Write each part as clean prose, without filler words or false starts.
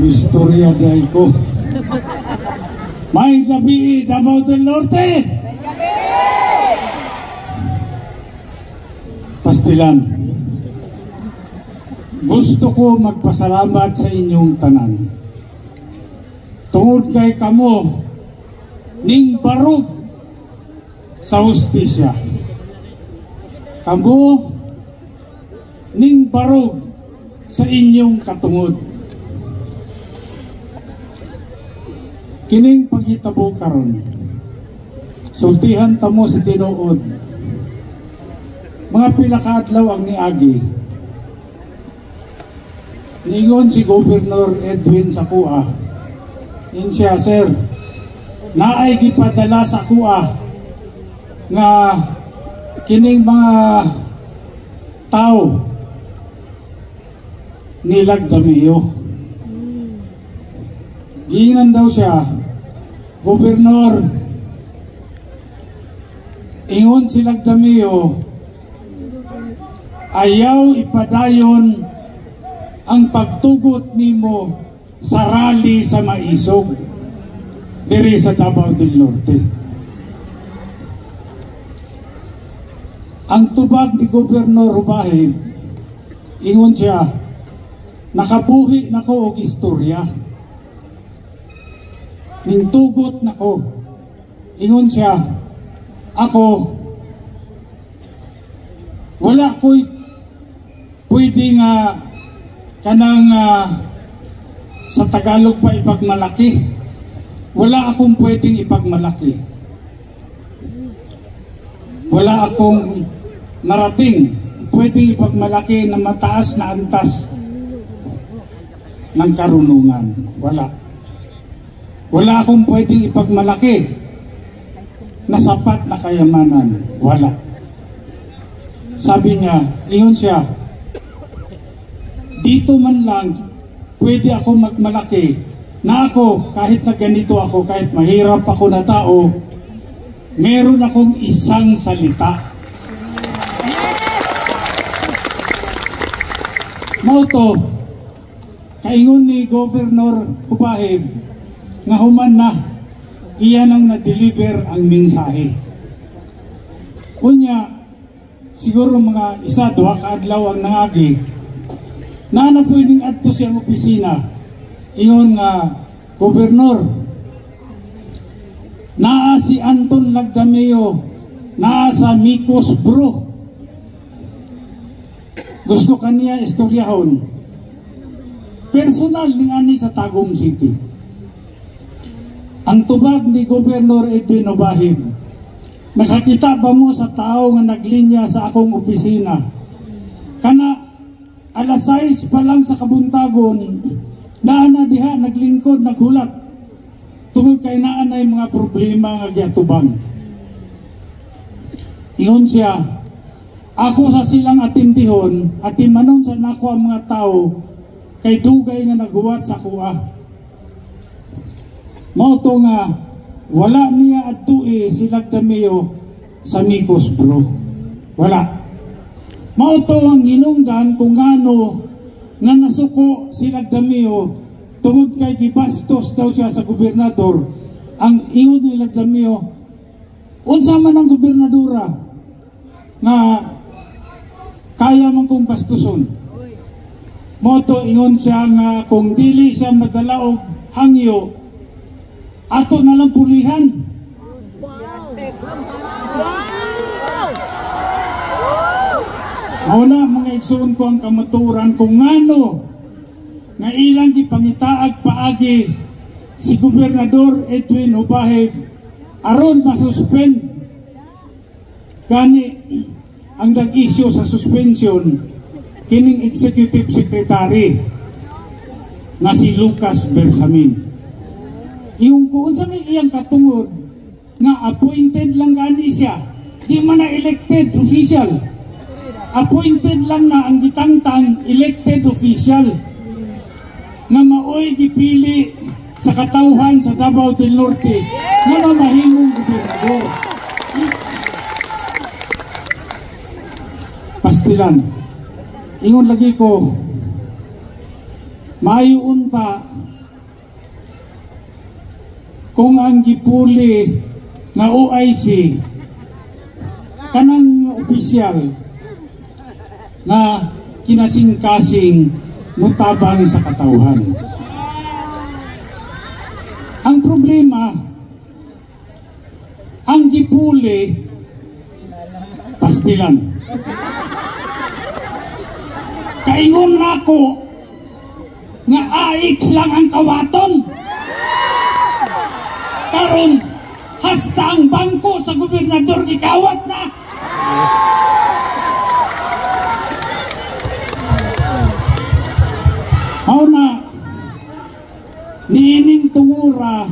Istorya day ko. May gabi Davao del Norte. Pastilan. Gusto ko magpasalamat sa inyong tanan. Tungod kay kamo ning barog sa hustisya. Kamo ning barog sa inyong katungod. Kining paghitabo karon, sultihan tamo sa tinuod. Mga pila ka adlaw ang niagi. Ningon si Governor Edwin sa kuha. Siya, sir, naay gipadala sa kuha nga kining mga tao nilagdamiyo. Giingnan daw siya, Gobernador, ingon silang damiyo, ayaw ipadayon ang pagtugot nimo sa rally sa Maisog diri sa Davao del Norte. Ang tubag ni Gobernador Rubahib, ingon siya, nakabuhi nako og istorya. Ning tugot nako, ingon siya, ako wala ko'y pwede nga kanang sa Tagalog pa ipagmalaki. Wala akong pwedeng ipagmalaki. Wala akong narating pwedeng ipagmalaki na mataas na antas ng karunungan. Wala akong pwedeng ipagmalaki na sapat na kayamanan. Wala. Sabi niya, ingon siya, dito man lang pwede ako magmalaki na ako, kahit na ganito ako, kahit mahirap ako na tao, meron akong isang salita. Mauto, kaingon ni Governor Rubahib, nga human na iyan ang na-deliver ang mensahe. Unya, siguro mga isa, duha ka adlaw ang nangagi na pwedeng adto siyang opisina. Ingon nga, Gobernador, naa si Anton Lagdameo, naa sa Micos Bro. Gusto kaniya istoryahon. Personal ni ani sa Tagum City. Ang tubag ni Governor Edwin Rubahib, nakakita ba mo sa tao nga naglinya sa akong opisina? Kana alas 6 pa lang sa kabuntagon, naana diha naglingkod, naghulat. Tungod kay naanay mga problema nga giatubang. Ingon siya, ako sa silang atindihon, atimanon sa nako ang mga tao, kay dugay nga naghuwat sa kuha. Mauto nga, wala niya at tuwi silang damiyo sa Micos Bro. Wala. Mauto ang hinungdan kung ano na nasuko silang damiyo tungod kay gibastos daw siya sa gobernador. Ang ingon nilang damiyo, unsa man ang gobernadora na kaya man kong bastuson. Mauto ingon siya nga kung dili siya madalaog hangyo, ato na lang pulihan. Mauna mga igsoon ko ang kamaturan kung ngano nga ilang gipangitaag paagi si Gobernador Edwin Rubahib aron masuspend kani ang nag-issue sa suspension kining Executive Secretary na si Lucas Bersamin. Yung kung sa may iyang katungod nga appointed lang gani siya, di man na elected official. Appointed lang na ang gitangtang elected official nga maoy gipili sa katauhan sa Davao del Norte nga mamahimong gobernador. Pastilan, ingon lagi ko, maayo unta kung ang gipuli na OIC kanang opisyal na kinasing-kasing mutabang sa katauhan. Ang problema, ang gipuli pastilan. Kaingon na ko nga AX lang ang kawaton. Karon hasta ang bangko sa gobernador gikawat na. Mao na niining tungura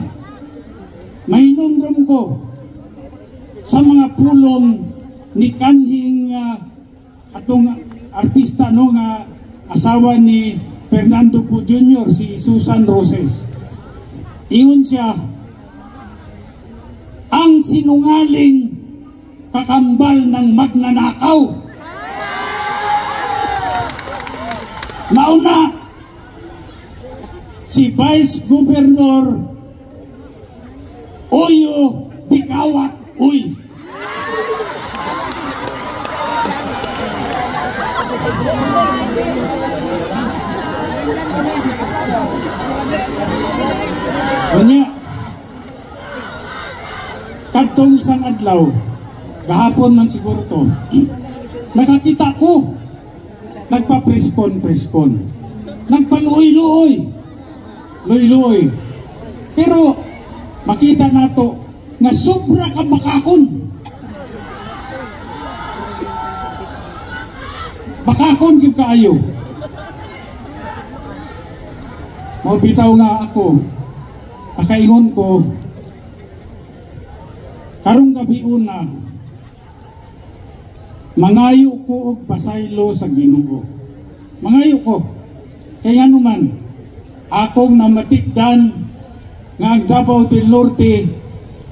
mainumdum ko sa mga pulong ni kanhing atong artista no nga asawa ni Fernando Po Jr. si Susan Roses. Ingon siya, ang sinungaling kakambal ng magnanakaw. Mauna si Vice Governor Oyo Bikawat Uy. Kanya, kadtong isang adlaw, gahapon man siguro to, nakakita ko, nagpa-preskon, nagpaluoy-luoy, pero makita nato na sobra ka bakakon. Bakakon gyud kaayo. Mabitaw nga ako, nakaingon ko, karong gabi una, mangayo ko og pasaylo sa Ginoo. Mangayo ko, kaya naman, akong namatikdan nga ang Davao del Norte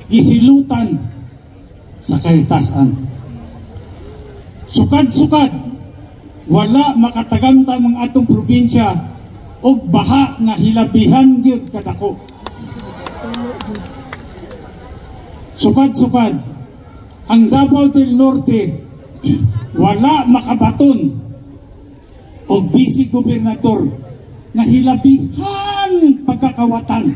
gisilutan sa kahitasan. Sukad-sukad, wala makatagamtam ang atong probinsya og baha nga hilabihan gyud kadako. Sukad-sukad, ang Davao del Norte wala makabaton og bisi gobernador nga hilabihan pagkakawatan.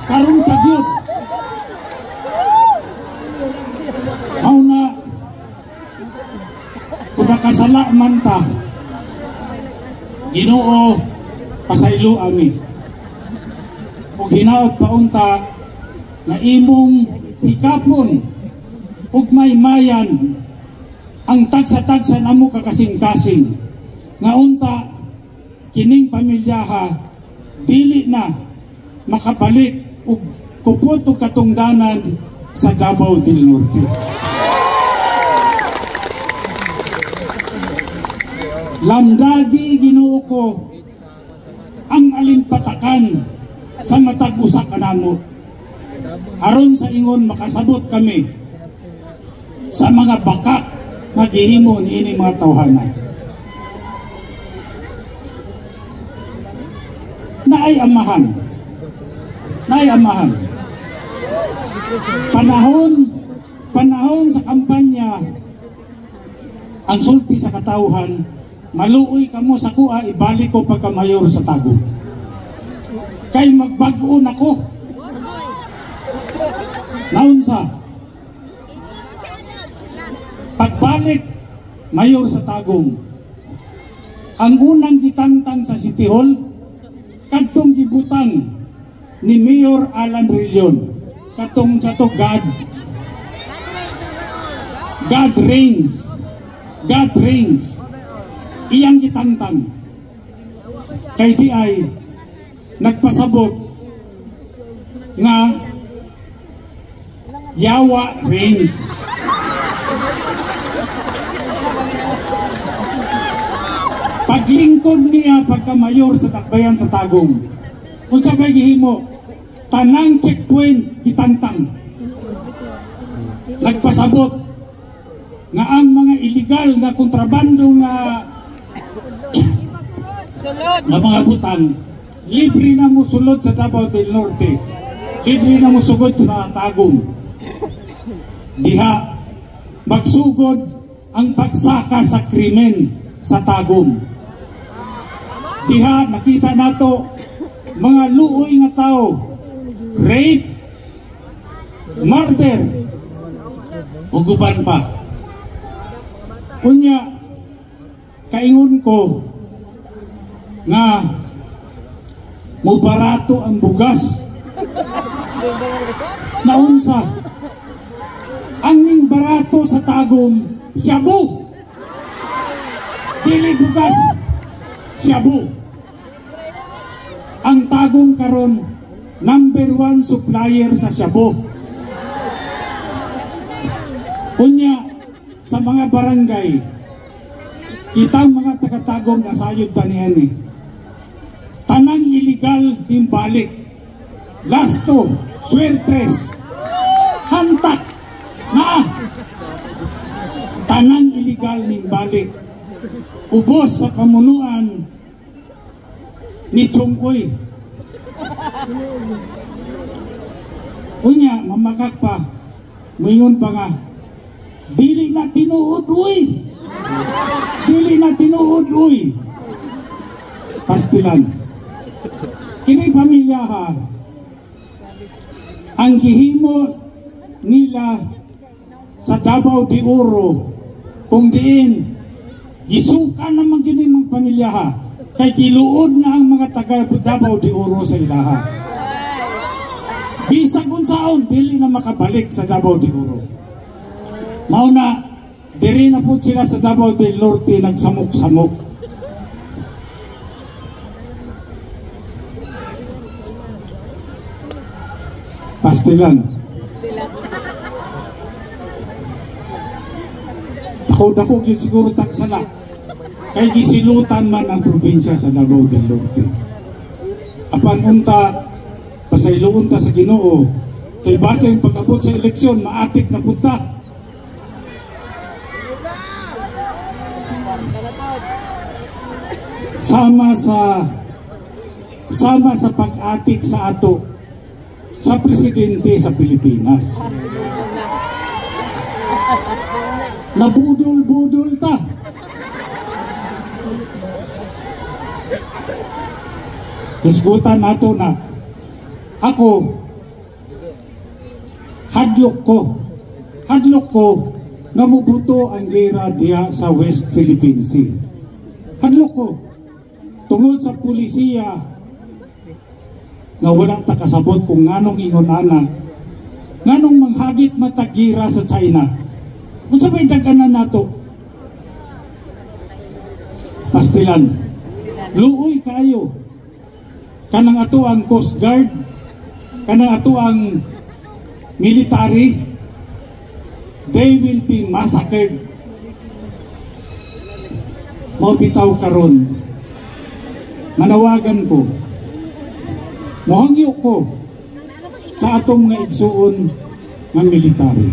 Karon pa gyud. Mao na kung nakasala man ta, Ginoo pasaylo ami. Ug hinaot paunta na imong ikapon ug may mayan ang tagsa-tagsa namo kakasing-kasing nga unta kining pamilyaha dili na makabalik ug kupot ug katungdanan sa Davao del Norte. Lamdagi Ginoo ko ang alimpatakan sa matag usa kanamo aron sa ingon makasabot kami sa mga bakak maghihimo niini mga tawhanan. Naay amahan. Panahon sa kampanya ang sulti sa katawhan, maluoy kamo sa kuha, ibalik ko pagka-mayor sa Tagum. Kay magbagoon ako. Naunsa, pagbalik mayor sa Tagum, ang unang gitangtang sa City Hall, kadtong gibutang ni Mayor Alan Rillion, katong sa to God reigns, iyang gitangtang. Kay di ay nagpasabot nga Yawa reigns. Paglingkod niya pagka-mayor sa takbayan sa Tagum, kung sa gihimo, tanang checkpoint kitangtang. Nagpasabot nga ang mga illegal na kontrabando nga mga butang libre na mo sulod sa Davao del Norte, libre na mo sugod sa Tagum. Diha magsugod ang pagsaka sa krimen sa Tagum. Diha nakita nato mga luoy nga tao, rape, murder, uguban pa. Unya, kaingon ko nga mubarato ang bugas. Naunsa, ang ning barato sa Tagum, shabu. Dili bugas, shabu. Ang Tagum karon #1 supplier sa shabu. Unya, sa mga barangay, kitang mga taga-Tagum nasayod tanihan eh. Tanang illegal yung balik. Lasto, suertres, hantak, na tanang illegal yung balik. Ubos sa pamunuan ni Chongkoy. Unya, mamakak pa, mayroon pa nga, dili na tinuod, uy! Dili na tinuod, uy! Pastilan. Kini pamilya ha, ang gihimo nila sa Davao de Oro, kung diin, gisuka naman kini mga pamilya ha, kay giluod na ang mga taga Davao de Oro sa ilaha. Bisag unsaon, dili na makabalik sa Davao de Oro. Mauna, diri na po sila sa Davao del Norte nagsamok-samok. Pastilan. Dako-dako yun siguro taksala. Kay gisilutan man ang probinsya sa Davao del Norte. Apan unta, pasayloon ta sa Ginoo, kay base yung pag-abot sa eleksyon, maatik na punta. Sama sa pag-atik sa ato sa presidente sa Pilipinas. Nabudol-budol ta. Isgutan nato na ako hadlok ko nga mubuto ang gera diya sa West Philippine Sea. Hadlok ko tungod sa pulisiya nga walang takasabot kung nganong ingon ana, nganong manghagit matagira sa China. Kung sabay daganan nato, pastilan, luoy kayo, kanang ato ang Coast Guard, kanang ato ang military, they will be massacred. Mapitaw karon, manawagan ko, mohangyo ko sa atong nga igsuon ng military.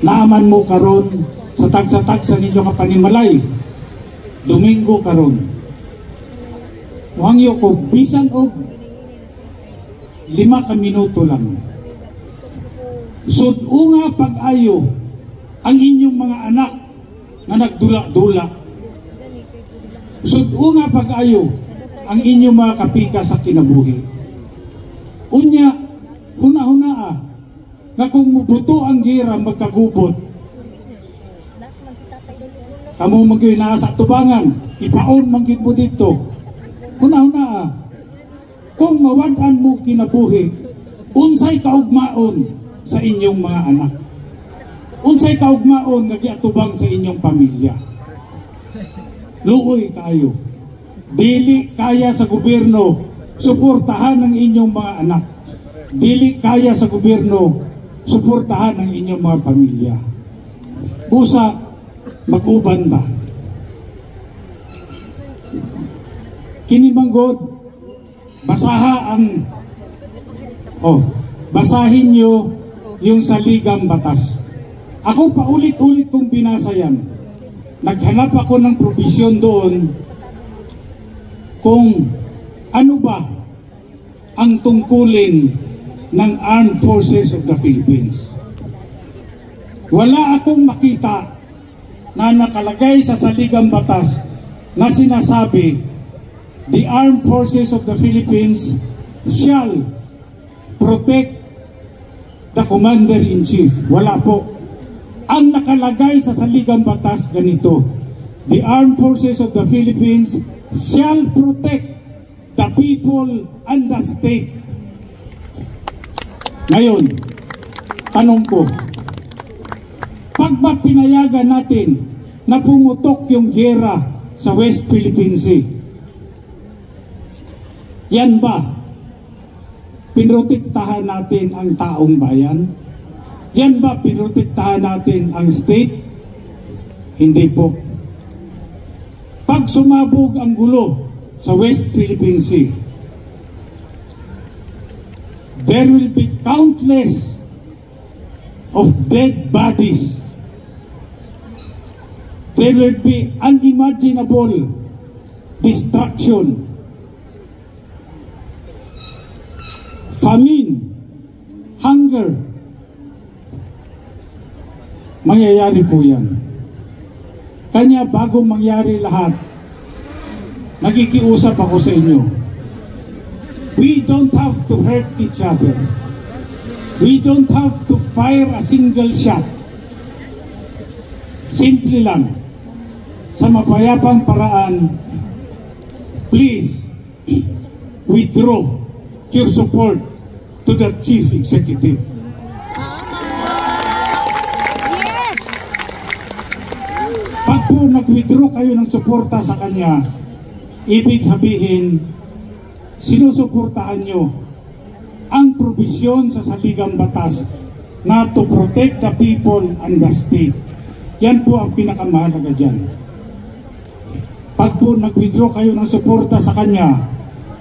Naaman mo karon sa tagsa-tagsa ninyo kapanimalay, Domingo karon. Mohangyo ko, bisan og 5 ka minuto lang. Sud-o nga pag-ayo ang inyong mga anak na nagdula-dula. Sud-o nga pag-ayo ang inyong mga kapika sa kinabuhi. Unya, huna-hunaa, nga kung mubuto ang gira magkagubot, kamo magyoy na sa tubangan, ipaon manggid mo dito. Huna-hunaa, kung mawadan mo kinabuhi, unsay kaugmaon sa inyong mga anak. Unsay kaugmaon nga giatubang sa inyong pamilya. Luoy kayo. Dili kaya sa gobyerno suportahan ang inyong mga anak. Dili kaya sa gobyerno suportahan ang inyong mga pamilya. Busa, mag-uban ba? Kinimanggod, basahin nyo yung saligang batas. Ako paulit-ulit kong binasa yan. Naghanap ako ng probisyon doon kung ano ba ang tungkulin ng Armed Forces of the Philippines. Wala akong makita na nakalagay sa saligang batas na sinasabi the Armed Forces of the Philippines shall protect the Commander-in-Chief. Wala po. Ang nakalagay sa saligang batas ganito, the Armed Forces of the Philippines shall protect the people and the state. Ngayon, tanong ko, pag ba pinayagan natin na pumutok yung giyera sa West Philippine Sea, yan ba pinrotektahan natin ang taong bayan? Yan ba pinrotektahan natin ang state? Hindi po. Pag sumabog ang gulo sa West Philippine Sea, there will be countless of dead bodies. There will be unimaginable destruction, famine, hunger. Mangyayari po yan. Kanya bago mangyari lahat, nakikiusap ako sa inyo. We don't have to hurt each other. We don't have to fire a single shot. Simple lang, sa mapayapang paraan, please withdraw your support to the Chief Executive. Yes! Pag po nag-withdraw kayo ng suporta sa kanya, ibig sabihin, sinusuportahan nyo ang probisyon sa saligang batas na to protect the people and the state. Yan po ang pinakamahalaga dyan. Pag po nag-withdraw kayo ng suporta sa kanya,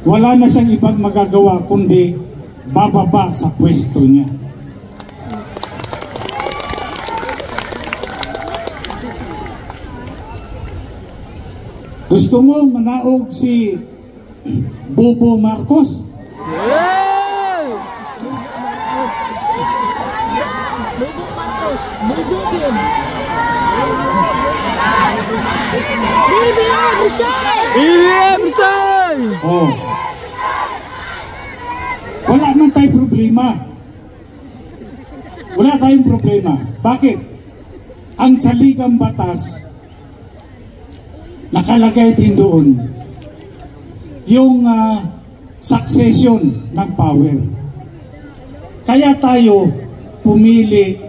wala na siyang ibang magagawa kundi bababa sa pwesto niya. Gusto mo manaog si Bobo Marcos? Bobo Marcos, Bobo din. BBM Rizal! BBM Rizal! Oh. Wala man tayong problema. Wala tayong problema. Bakit? Ang saligang batas, nakalagay din doon yung succession ng power. Kaya tayo pumili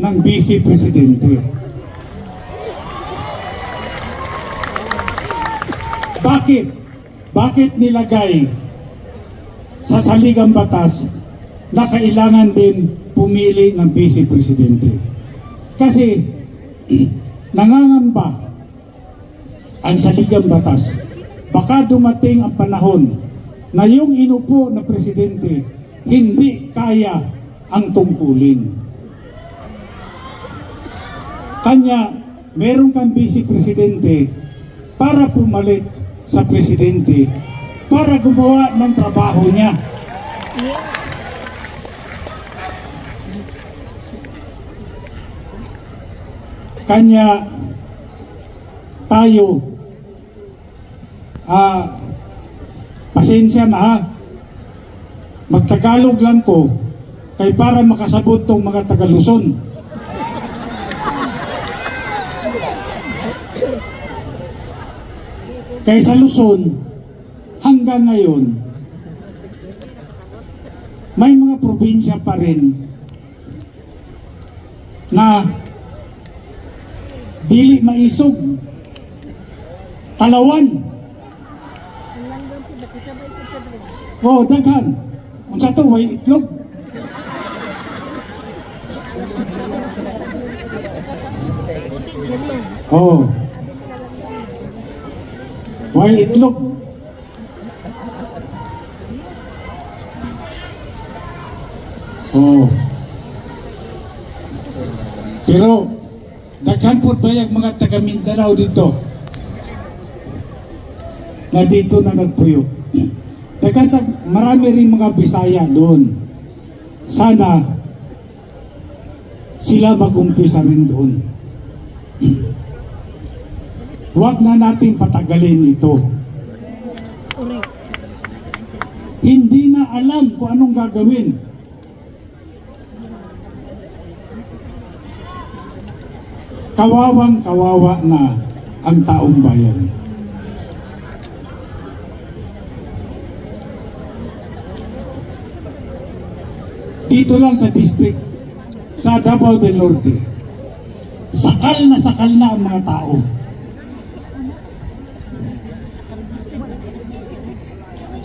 ng Vice Presidente. Bakit? Bakit nilagay sa saligang batas na kailangan din pumili ng Vice Presidente? Kasi nangangamba ang saligang batas. Baka dumating ang panahon na yung inupo na presidente hindi kaya ang tungkulin. Kanya, meron kang Vice Presidente para pumalit sa presidente para gumawa ng trabaho niya. Yes! Kanya, tayo, pasensya na ha, magtagalog lang ko kay para makasabot tong mga Taga-Luzon. Kay sa Luzon, hanggang ngayon, may mga probinsya pa rin na dili maisog. Talawan. Oh, daghan. Ang sa ito, way itlog. Oh. Way itlog. Oh. Pero, daghan po ba yung mga taga Mindanao dito? na dito na nagpuyo. Teka, marami rin mga Bisaya doon. Sana sila mag-umpisa rin doon. Huwag na natin patagalin ito. Hindi na alam kung anong gagawin. Kawawang kawawa na ang taong bayan. Dito lang sa district, sa Davao del Norte, sakal na ang mga tao.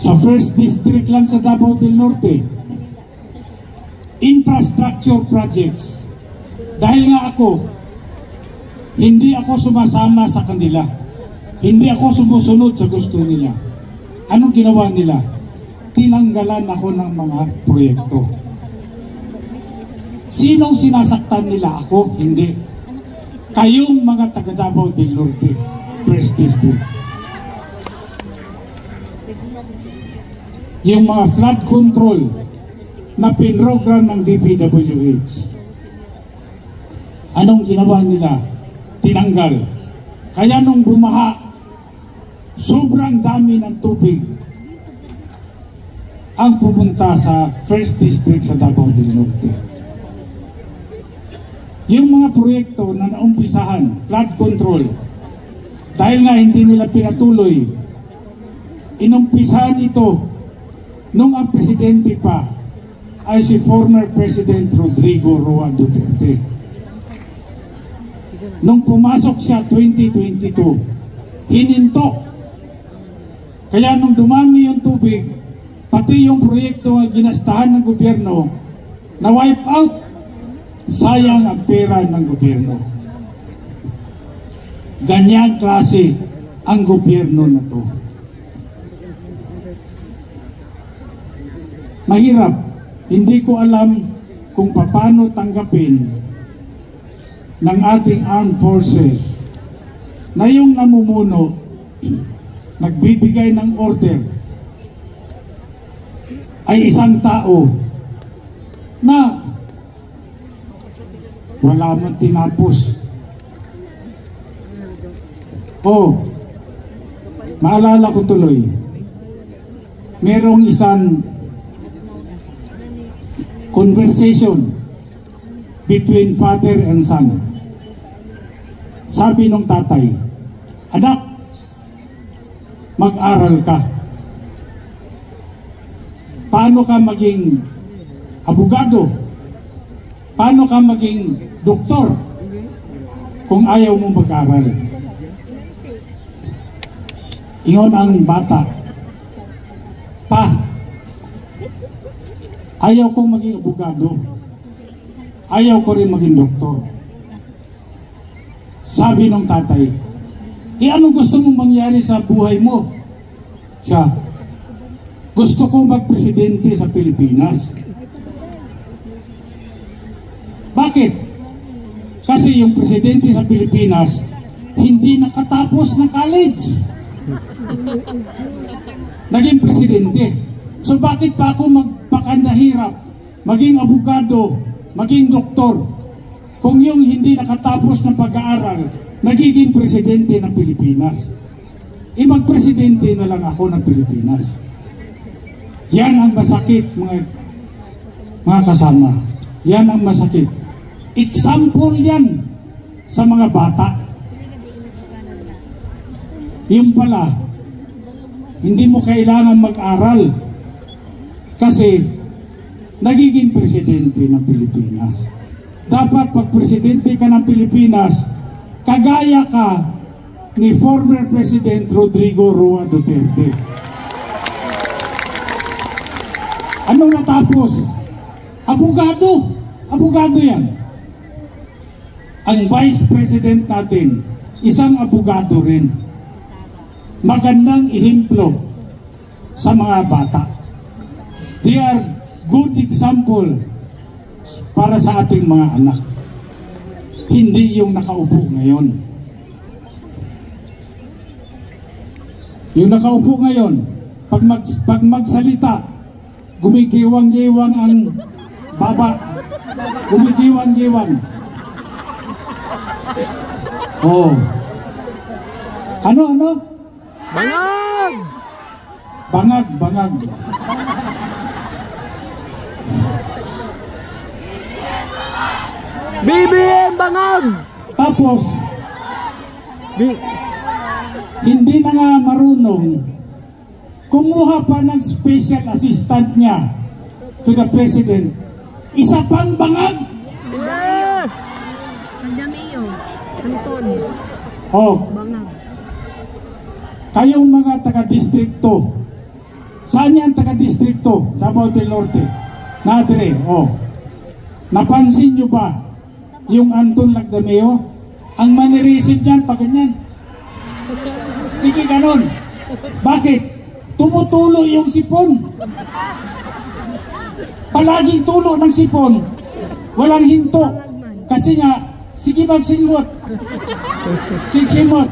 Sa first district lang sa Davao del Norte, infrastructure projects. Dahil nga hindi ako sumasama sa kanila. Hindi ako sumusunod sa gusto nila. Anong ginawa nila? Tinanggalan ako ng mga proyekto. Sinong sinasaktan nila? Ako? Hindi. Kayong mga taga Davao del Norte, first district. Yung mga flood control na pinrogram ng DPWH. Anong ginawa nila? Tinanggal. Kaya nung bumaha, sobrang dami ng tubig ang pumunta sa first district sa Davao del Norte. Yung mga proyekto na naumpisahan, flood control, dahil nga hindi nila pinatuloy, inumpisahan ito nung ang presidente pa ay si former President Rodrigo Roa Duterte. Nung pumasok siya 2022, hininto. Kaya nung dumami yung tubig, pati yung proyekto na ginastahan ng gobyerno, na-wipe out. Sayang ang pera ng gobyerno. Ganyan klase ang gobyerno na to. Mahirap. Hindi ko alam kung paano tanggapin ng ating armed forces na yung namumuno nagbibigay ng order ay isang tao na wala man tinapos. Maalala ko tuloy, merong isang conversation between father and son. Sabi nung tatay, anak, mag-aral ka. Paano ka maging abogado? Paano ka maging doktor kung ayaw mo mag-aral? Iyon ang bata. Pa, ayaw kong maging abogado. Ayaw ko rin maging doktor. Sabi ng tatay, ano gusto mong mangyari sa buhay mo? Siya, gusto ko magpresidente sa Pilipinas. Bakit? Kasi yung presidente sa Pilipinas hindi nakatapos ng college. Naging presidente. So bakit pa ako magpakanahirap maging abogado, maging doktor kung yung hindi nakatapos ng pag-aaral nagiging presidente ng Pilipinas? Magpresidente na lang ako ng Pilipinas. Yan ang masakit, mga kasama. Yan ang masakit. Example yan sa mga bata. Yung pala, hindi mo kailangan mag-aral kasi nagiging presidente ng Pilipinas. Dapat pag presidente ka ng Pilipinas, kagaya ka ni former President Rodrigo Roa Duterte. Ano natapos? Abogado. Abogado yan. Ang Vice President natin, isang abogado rin. Magandang ehemplo sa mga bata. They are good example para sa ating mga anak. Hindi yung nakaupo ngayon. Yung nakaupo ngayon, pag magsalita, gumigiwang-giwang ang baba. Gumigiwang-giwang. Oh. Ano? Bangag! Bangag. BBM Bangag! Tapos, B hindi na nga marunong, kumuha pa ng special assistant niya to the president. Isa pang bangag! Yeah! Ang dami yun. Anton. Oh, Bangag. kayong mga taga-distrikto, saan yan taga-distrikto? Davao del Norte. Nadre, oh. Napansin nyo ba yung Anton Lagdameo? Ang manireceive niyan pag ganyan. Sige, ganon. Bakit? Tumutulo yung sipon. Palaging tulo ng sipon. Walang hinto. Kasi nga, sige magsingot. Sigsimot.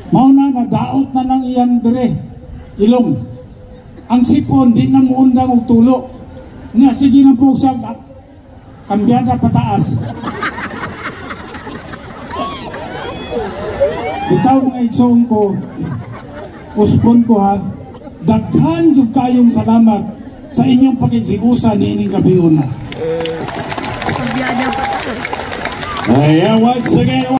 Mauna na, daot na lang iyang dire. Ilong. Ang sipon, di na muundang og tulo. Nga, sige na po sa kambyada pataas. Ikaw mga igsoon ko, uspon ko ha, daghan yung kayong salamat sa inyong pakikiusa ni ining gabiuna. Pagbiada pa to. Once again.